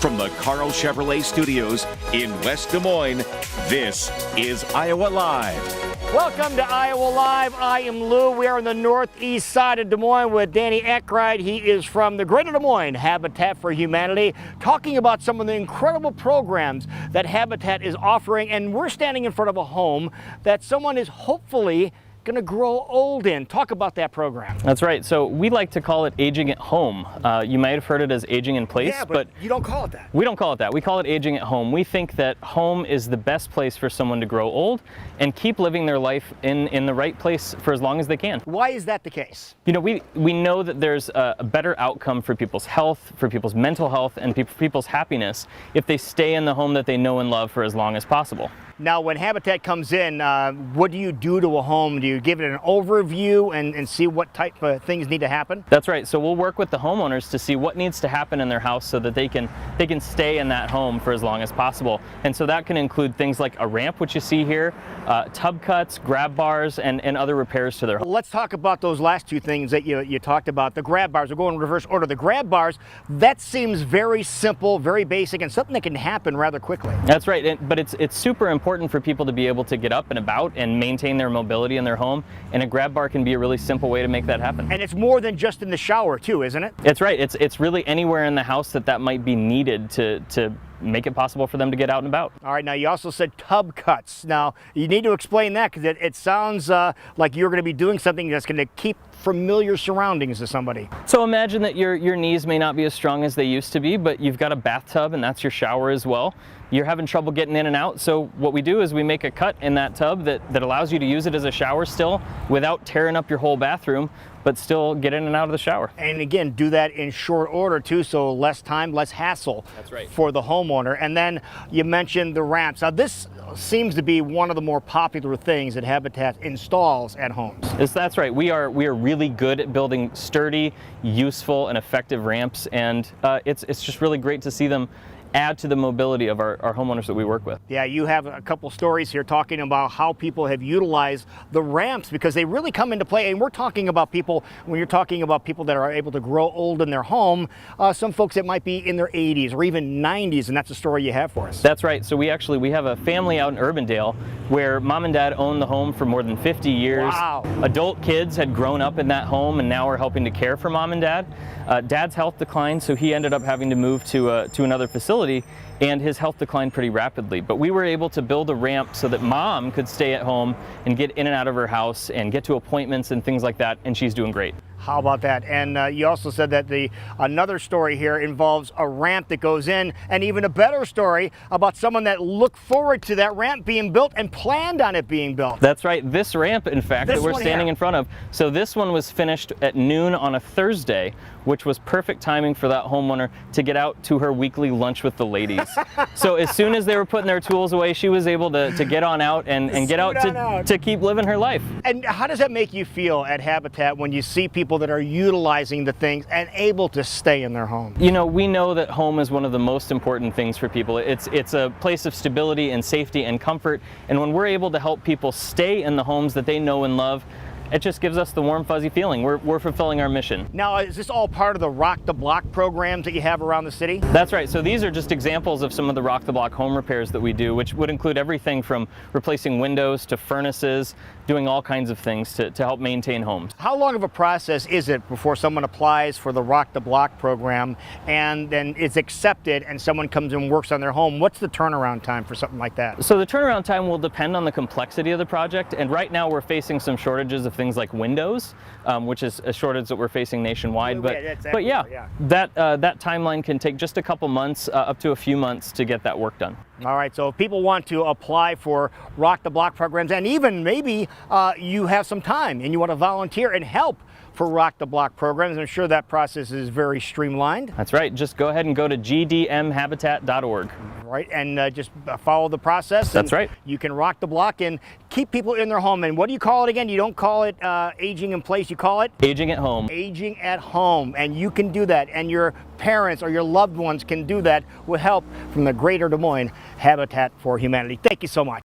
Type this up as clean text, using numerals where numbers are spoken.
From the Carl Chevrolet Studios in West Des Moines, this is Iowa Live. Welcome to Iowa Live. I am Lou. We are on the northeast side of Des Moines with Danny Akright. He is from the Greater Des Moines Habitat for Humanity, talking about some of the incredible programs that Habitat is offering. And we're standing in front of a home that someone is hopefully going to grow old in. Talk about that program. That's right. So we like to call it aging at home. You might have heard it as aging in place, yeah, but you don't call it that. We don't call it that. We call it aging at home. We think that home is the best place for someone to grow old and keep living their life in the right place for as long as they can. Why is that the case? You know, we know that there's a better outcome for people's health, for people's mental health, and people's happiness if they stay in the home that they know and love for as long as possible. Now, when Habitat comes in, what do you do to a home? Do you give it an overview and see what type of things need to happen? That's right. So we'll work with the homeowners to see what needs to happen in their house so that they can stay in that home for as long as possible. And so that can include things like a ramp, which you see here, tub cuts, grab bars, and other repairs to their home. Let's talk about those last two things that you talked about. The grab bars. We're going in reverse order. The grab bars, that seems very simple, very basic, and something that can happen rather quickly. That's right. But it's super important for people to be able to get up and about and maintain their mobility in their home, and a grab bar can be a really simple way to make that happen. And it's more than just in the shower too, isn't it? It's right. It's really anywhere in the house that might be needed to make it possible for them to get out and about. All right, now you also said tub cuts. Now you need to explain that because it sounds like you're going to be doing something that's going to keep familiar surroundings to somebody. So imagine that your knees may not be as strong as they used to be, but you've got a bathtub and that's your shower as well. You're having trouble getting in and out, so what we do is we make a cut in that tub that allows you to use it as a shower still without tearing up your whole bathroom, but still get in and out of the shower. And again, do that in short order too, so less time, less hassle. That's right. For the homeowner. And then you mentioned the ramps. Now this seems to be one of the more popular things that Habitat installs at homes. That's right. We are really good at building sturdy, useful, and effective ramps, and it's just really great to see them add to the mobility of our homeowners that we work with. Yeah, you have a couple stories here talking about how people have utilized the ramps because they really come into play. And we're talking about people, when you're talking about people that are able to grow old in their home, some folks that might be in their 80s or even 90s, and that's the story you have for us. That's right. So we have a family out in Urbandale where mom and dad owned the home for more than 50 years. Wow. Adult kids had grown up in that home and now are helping to care for mom and dad. Dad's health declined, so he ended up having to move to another facility, and his health declined pretty rapidly. But we were able to build a ramp so that mom could stay at home and get in and out of her house and get to appointments and things like that, and she's doing great. How about that? And you also said that another story here involves a ramp that goes in, and even a better story about someone that looked forward to that ramp being built and planned on it being built. That's right. This ramp, in fact, that we're standing in front of. So this one was finished at noon on a Thursday, which was perfect timing for that homeowner to get out to her weekly lunch with the ladies. So as soon as they were putting their tools away, she was able to get on out and get out to keep living her life. And how does that make you feel at Habitat when you see people that are utilizing the things and able to stay in their home? You know, we know that home is one of the most important things for people. It's a place of stability and safety and comfort, and when we're able to help people stay in the homes that they know and love, it just gives us the warm, fuzzy feeling. We're fulfilling our mission. Now, is this all part of the Rock the Block programs that you have around the city? That's right. So these are just examples of some of the Rock the Block home repairs that we do, which would include everything from replacing windows to furnaces, doing all kinds of things to help maintain homes. How long of a process is it before someone applies for the Rock the Block program and then it's accepted and someone comes and works on their home? What's the turnaround time for something like that? So the turnaround time will depend on the complexity of the project, and right now we're facing some shortages of things like windows, which is a shortage that we're facing nationwide. But yeah, that timeline can take just a couple months, up to a few months to get that work done. All right, so if people want to apply for Rock the Block programs, and even maybe you have some time and you want to volunteer and help for Rock the Block programs, I'm sure that process is very streamlined. That's right. Just go ahead and go to gdmhabitat.org. Right, and just follow the process. That's right. You can rock the block and keep people in their home. And what do you call it again? You don't call it aging in place, you call it? Aging at home. Aging at home. And you can do that, and your parents or your loved ones can do that with help from the Greater Des Moines Habitat for Humanity. Thank you so much.